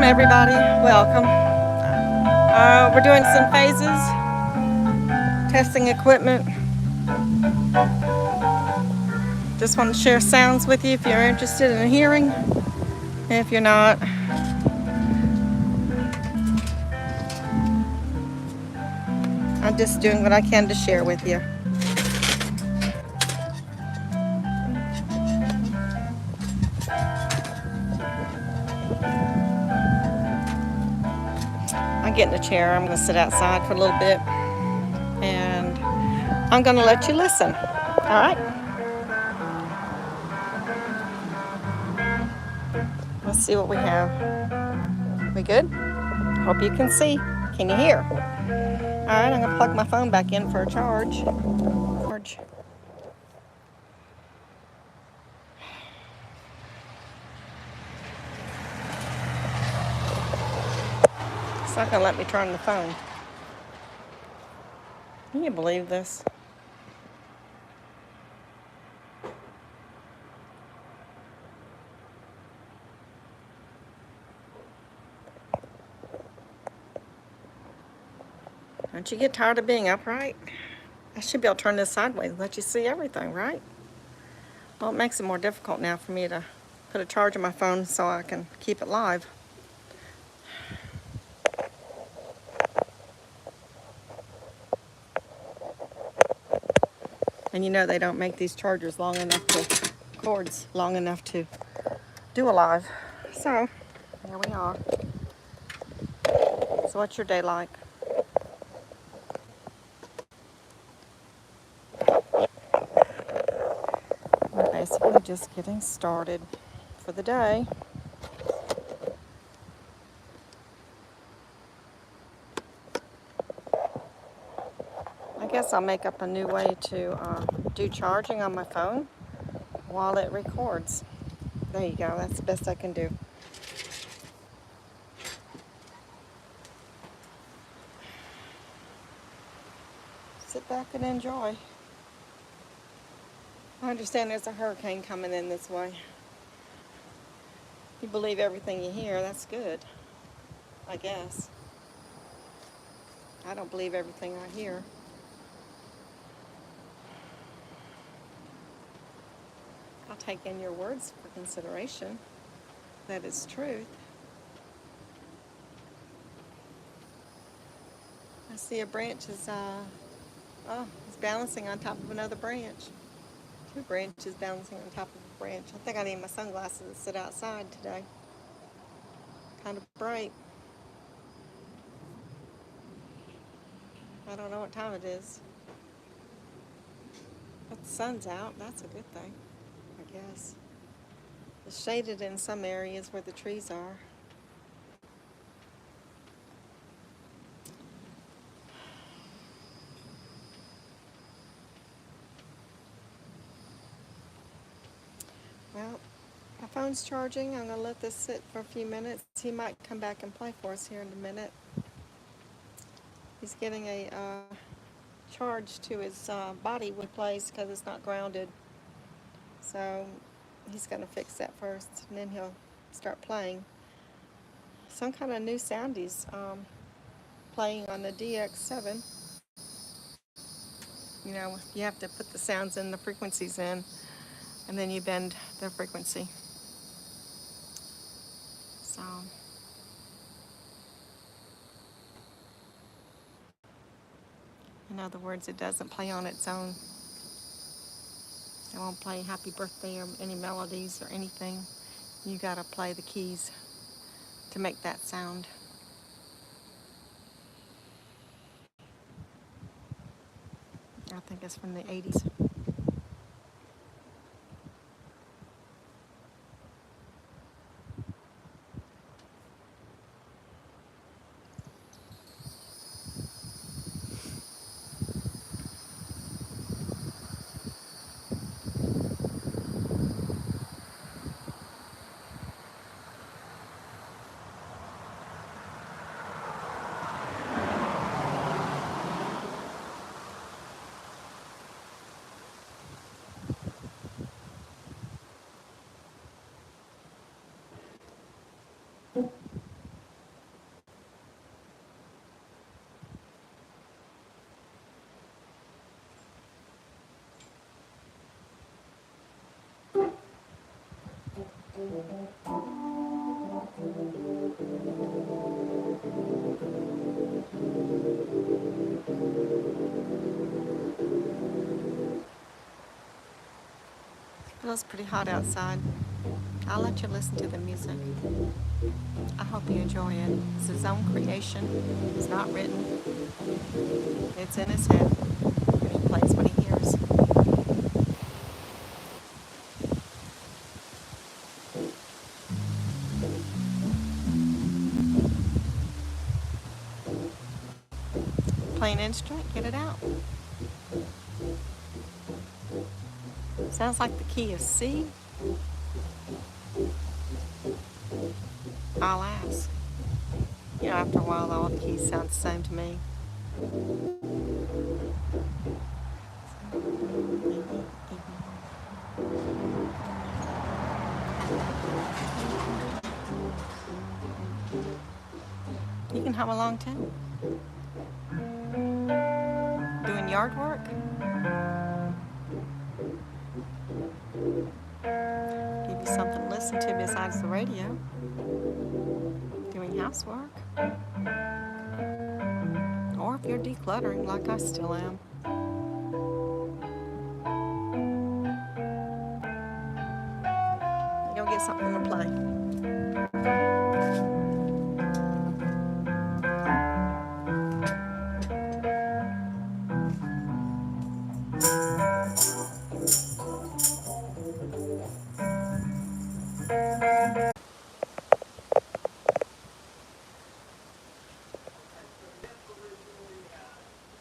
everybody. Welcome. We're doing some phases, testing equipment. Just want to share sounds with you if you're interested in hearing. If you're not, I'm just doing what I can to share with you. I'm getting a chair. I'm going to sit outside for a little bit and I'm going to let you listen. All right? Let's see what we have. We good? Hope you can see. Can you hear? All right, I'm going to plug my phone back in for a charge. It's not going to let me turn the phone. Can you believe this? Don't you get tired of being upright? I should be able to turn this sideways and let you see everything, right? Well, it makes it more difficult now for me to put a charge on my phone so I can keep it live. And you know they don't make these chargers long enough to, cords long enough to do a live. So, here we are. So what's your day like? We're basically just getting started for the day. I guess I'll make up a new way to do charging on my phone while it records. There you go, that's the best I can do. Sit back and enjoy. I understand there's a hurricane coming in this way. You believe everything you hear, that's good, I guess. I don't believe everything I hear. I'll take in your words for consideration. That is truth. I see a branch is it's balancing on top of another branch. Two branches balancing on top of a branch. I think I need my sunglasses to sit outside today. Kind of bright. I don't know what time it is. But the sun's out. That's a good thing, I guess. It's shaded in some areas where the trees are. Well, my phone's charging. I'm going to let this sit for a few minutes. He might come back and play for us here in a minute. He's getting a charge to his body when he plays because it's not grounded. So he's going to fix that first, and then he'll start playing. Some kind of new sound he's playing on the DX7. You know, you have to put the sounds in, the frequencies in, and then you bend the frequency. So, in other words, it doesn't play on its own. It won't play Happy Birthday or any melodies or anything. You gotta play the keys to make that sound. I think it's from the 80s. Feels pretty hot outside. I'll let you listen to the music. I hope you enjoy it. It's his own creation. It's not written. It's in his head. And he plays what he hears. Play an instrument, get it out. Sounds like the key is C. I'll ask. You know, after a while, all the keys sound the same to me. You can hum along too. Doing yard work? Give you something to listen to besides the radio. Doing housework. Or if you're decluttering like I still am. You'll get something to play.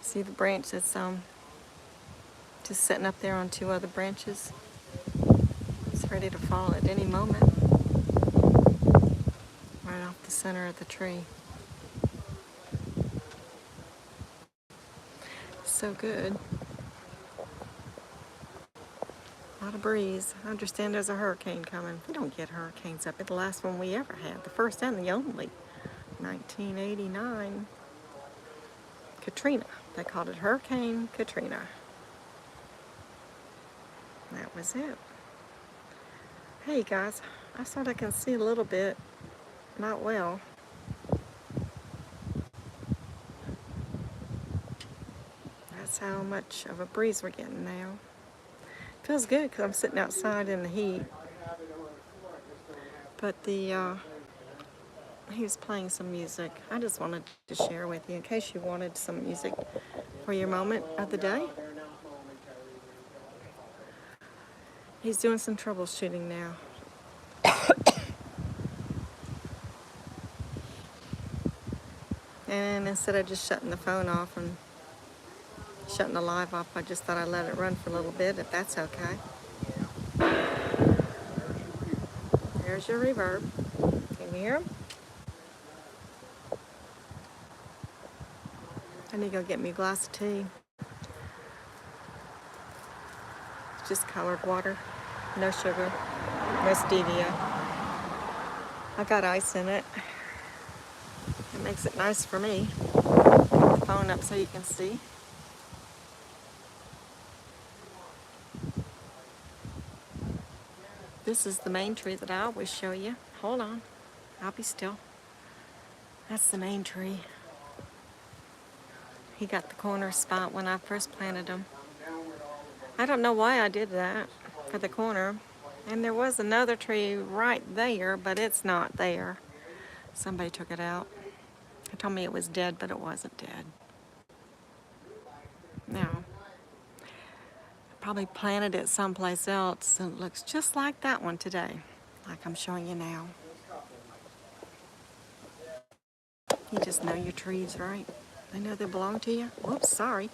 See the branch that's just sitting up there on two other branches. It's ready to fall at any moment. Right off the center of the tree. So good. A lot of breeze. I understand there's a hurricane coming. We don't get hurricanes up. It's the last one we ever had. The first and the only. 1989. Katrina. They called it Hurricane Katrina. That was it. Hey guys, I thought I can see a little bit. Not well. That's how much of a breeze we're getting now. Feels good because I'm sitting outside in the heat. But he was playing some music. I just wanted to share with you in case you wanted some music for your moment of the day. He's doing some troubleshooting now. And instead of just shutting the phone off and shutting the live off, I just thought I'd let it run for a little bit, if that's okay. There's your reverb. Can you hear him? I need to go get me a glass of tea. It's just colored water, no sugar, no stevia. I got ice in it. It makes it nice for me. Put the phone up so you can see. This is the main tree that I always show you. Hold on, I'll be still. That's the main tree. He got the corner spot when I first planted him. I don't know why I did that for the corner. And there was another tree right there, but it's not there. Somebody took it out. They told me it was dead, but it wasn't dead. Now, probably planted it someplace else, and it looks just like that one today, like I'm showing you now. You just know your trees, right? They know they belong to you. Whoops, sorry.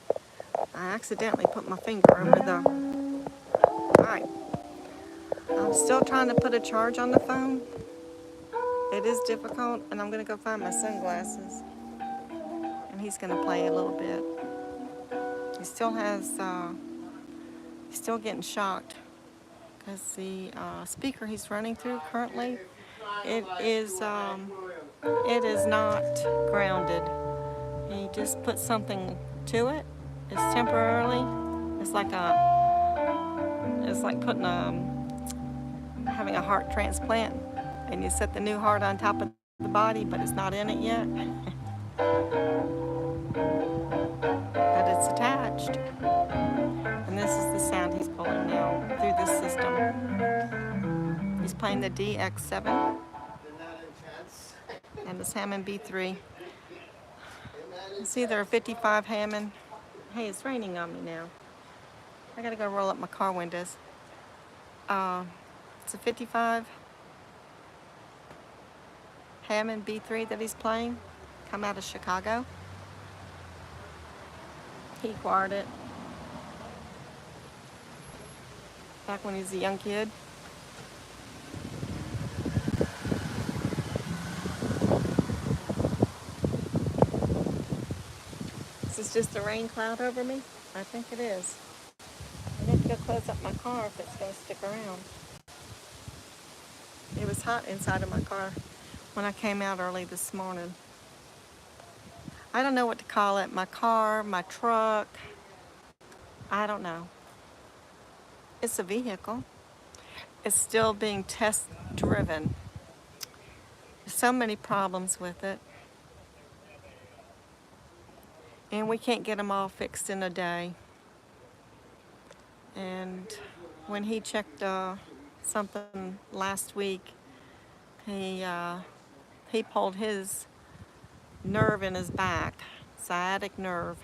I accidentally put my finger over the... Alright. I'm still trying to put a charge on the phone. It is difficult, and I'm going to go find my sunglasses. And he's going to play a little bit. He still has... he's still getting shocked because the speaker he's running through currently, it is not grounded. He just put something to it. It's temporarily. It's like putting having a heart transplant, and you set the new heart on top of the body, but it's not in it yet. But it's attached. And this is the sound he's pulling now through this system. He's playing the DX7 and this Hammond B3. It's either a 55 Hammond. Hey, it's raining on me now. I gotta go roll up my car windows. It's a 55 Hammond B3 that he's playing. Come out of Chicago. He acquired it back when he was a young kid. Is this just a rain cloud over me? I think it is. I have to go close up my car if it's going to stick around. It was hot inside of my car when I came out early this morning. I don't know what to call it. My car, my truck. I don't know. It's a vehicle. It's still being test driven. There's so many problems with it. And we can't get them all fixed in a day. And when he checked something last week, he pulled his nerve in his back, sciatic nerve.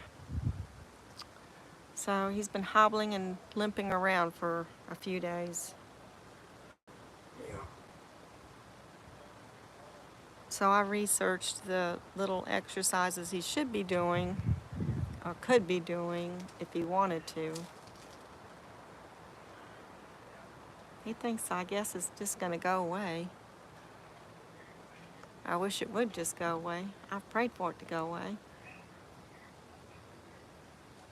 So he's been hobbling and limping around for a few days. So I researched the little exercises he should be doing, or could be doing if he wanted to. He thinks, I guess, it's just going to go away. I wish it would just go away. I've prayed for it to go away.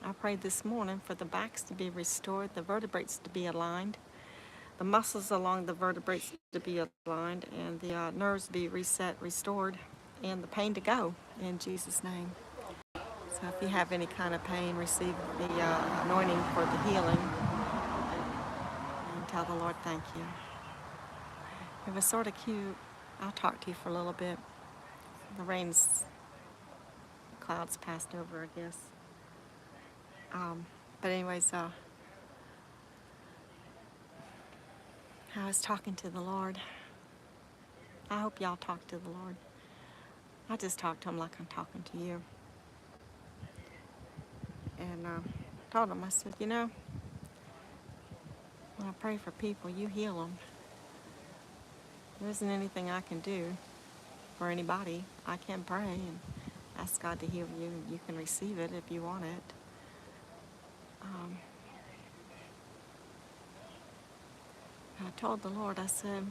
I prayed this morning for the backs to be restored, the vertebrates to be aligned, the muscles along the vertebrates to be aligned, and the nerves to be reset, restored, and the pain to go in Jesus' name. So if you have any kind of pain, receive the anointing for the healing. And tell the Lord thank you. It was sort of cute. I'll talk to you for a little bit. The clouds passed over, I guess. But anyways, I was talking to the Lord. I hope y'all talk to the Lord. I just talk to him like I'm talking to you. And told him, I said, you know, when I pray for people, you heal them. There isn't anything I can do for anybody. I can pray and ask God to heal you. You can receive it if you want it. I told the Lord, I said,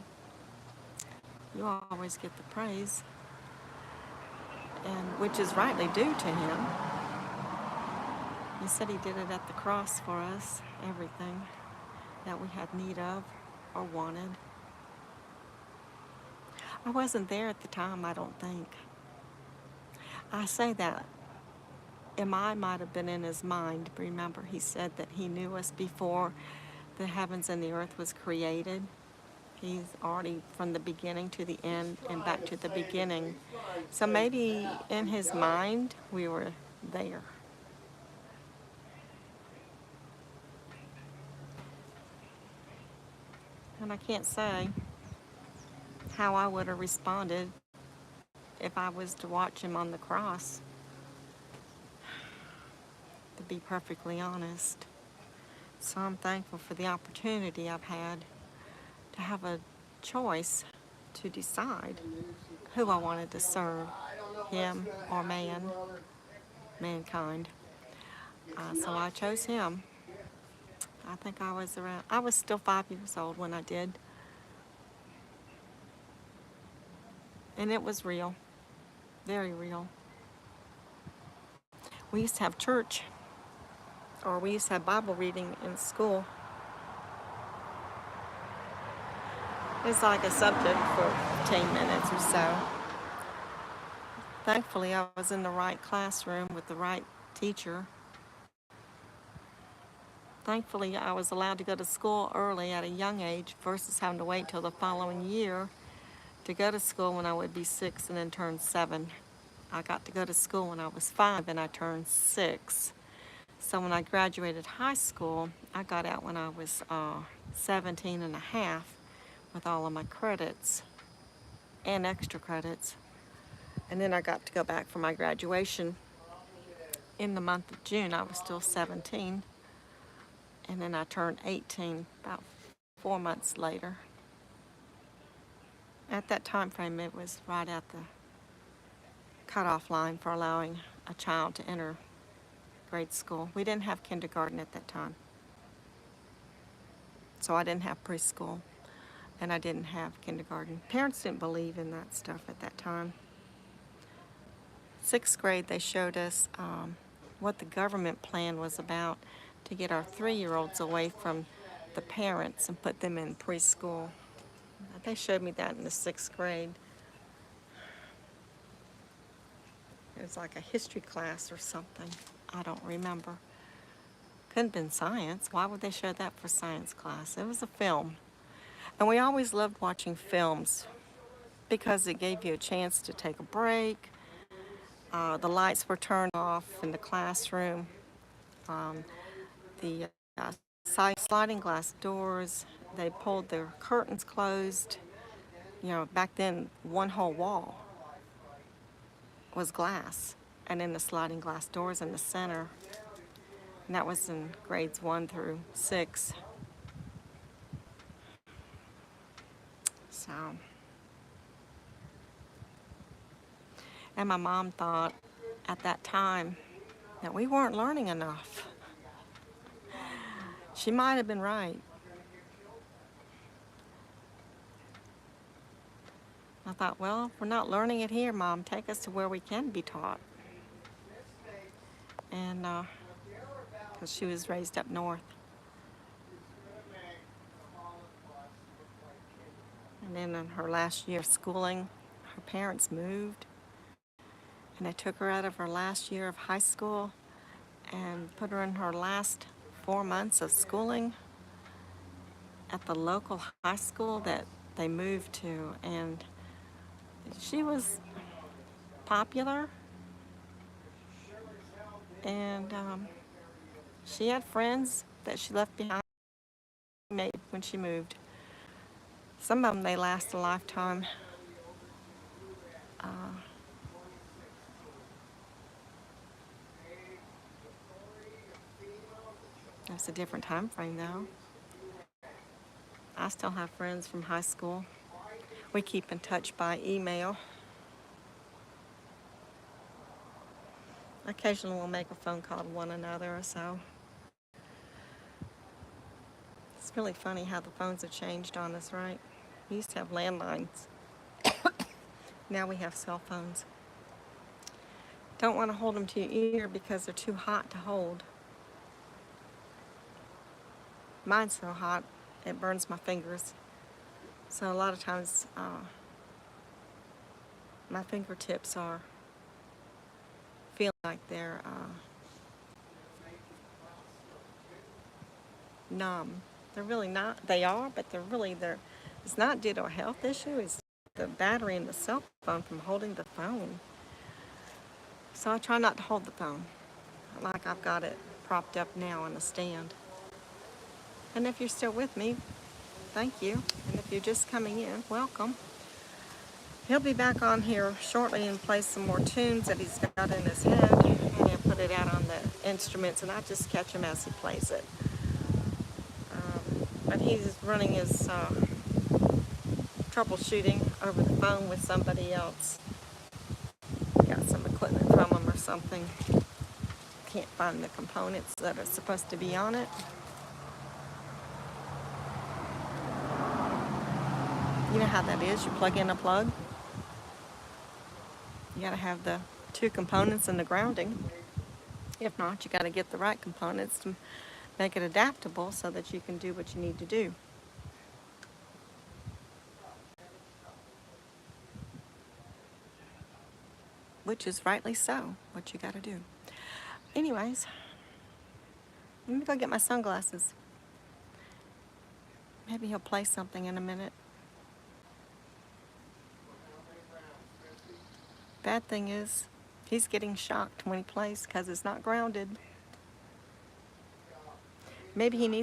you always get the praise, and which is rightly due to him. He said he did it at the cross for us, everything that we had need of or wanted. I wasn't there at the time, I don't think. I say that. I might have been in his mind. Remember, he said that he knew us before the heavens and the earth was created. He's already from the beginning to the end and back to the beginning. So maybe in his mind, we were there. And I can't say how I would have responded if I was to watch him on the cross, to be perfectly honest. So I'm thankful for the opportunity I've had to have a choice to decide who I wanted to serve, him or mankind. So I chose him. I think I was still 5 years old when I did. And it was real, very real. We used to have church, or we used to have Bible reading in school. It's like a subject for 10 minutes or so. Thankfully, I was in the right classroom with the right teacher. thankfully I was allowed to go to school early at a young age versus having to wait till the following year to go to school when I would be 6 and then turn 7. I got to go to school when I was 5 and I turned 6. So when I graduated high school, I got out when I was 17 and a half with all of my credits and extra credits. And then I got to go back for my graduation in the month of June. I was still 17. And then I turned 18 about 4 months later. At that time frame, it was right at the cutoff line for allowing a child to enter grade school. We didn't have kindergarten at that time. So I didn't have preschool and I didn't have kindergarten. Parents didn't believe in that stuff at that time. 6th grade, they showed us what the government plan was about to get our 3-year-olds away from the parents and put them in preschool. They showed me that in the 6th grade. It was like a history class or something. I don't remember. Couldn't have been science. Why would they show that for science class? It was a film. And we always loved watching films because it gave you a chance to take a break. The lights were turned off in the classroom. The sliding glass doors, they pulled their curtains closed. You know, back then, one whole wall was glass, and then the sliding glass doors in the center. And that was in grades 1 through 6. So, and my mom thought at that time that we weren't learning enough. She might have been right. I thought, well, if we're not learning it here, Mom, take us to where we can be taught. And because she was raised up north. And then in her last year of schooling, her parents moved. And they took her out of her last year of high school and put her in her last 4 months of schooling at the local high school that they moved to. And she was popular. And she had friends that she left behind when she moved. Some of them, they last a lifetime. That's a different time frame, though. I still have friends from high school. We keep in touch by email. Occasionally we'll make a phone call to one another or so. It's really funny how the phones have changed on us, right? We used to have landlines. Now we have cell phones. Don't want to hold them to your ear because they're too hot to hold. Mine's so hot, it burns my fingers. So a lot of times, my fingertips are feeling like they're numb. They're really not. They are, but it's not due to a health issue. It's the battery in the cell phone from holding the phone. So I try not to hold the phone. Like I've got it propped up now on the stand. And if you're still with me, thank you. And if you're just coming in, welcome. He'll be back on here shortly and play some more tunes that he's got in his head. And he'll put it out on the instruments, and I just catch him as he plays it. But he's running his troubleshooting over the phone with somebody else. Got some equipment from him or something. Can't find the components that are supposed to be on it. You know how that is. You plug in a plug. You got to have the 2 components and the grounding. If not, you got to get the right components to make it adaptable so that you can do what you need to do. Which is rightly so, what you got to do. Anyways, Let me go get my sunglasses. Maybe he'll play something in a minute. Bad thing is, he's getting shocked when he plays because it's not grounded. Maybe he needs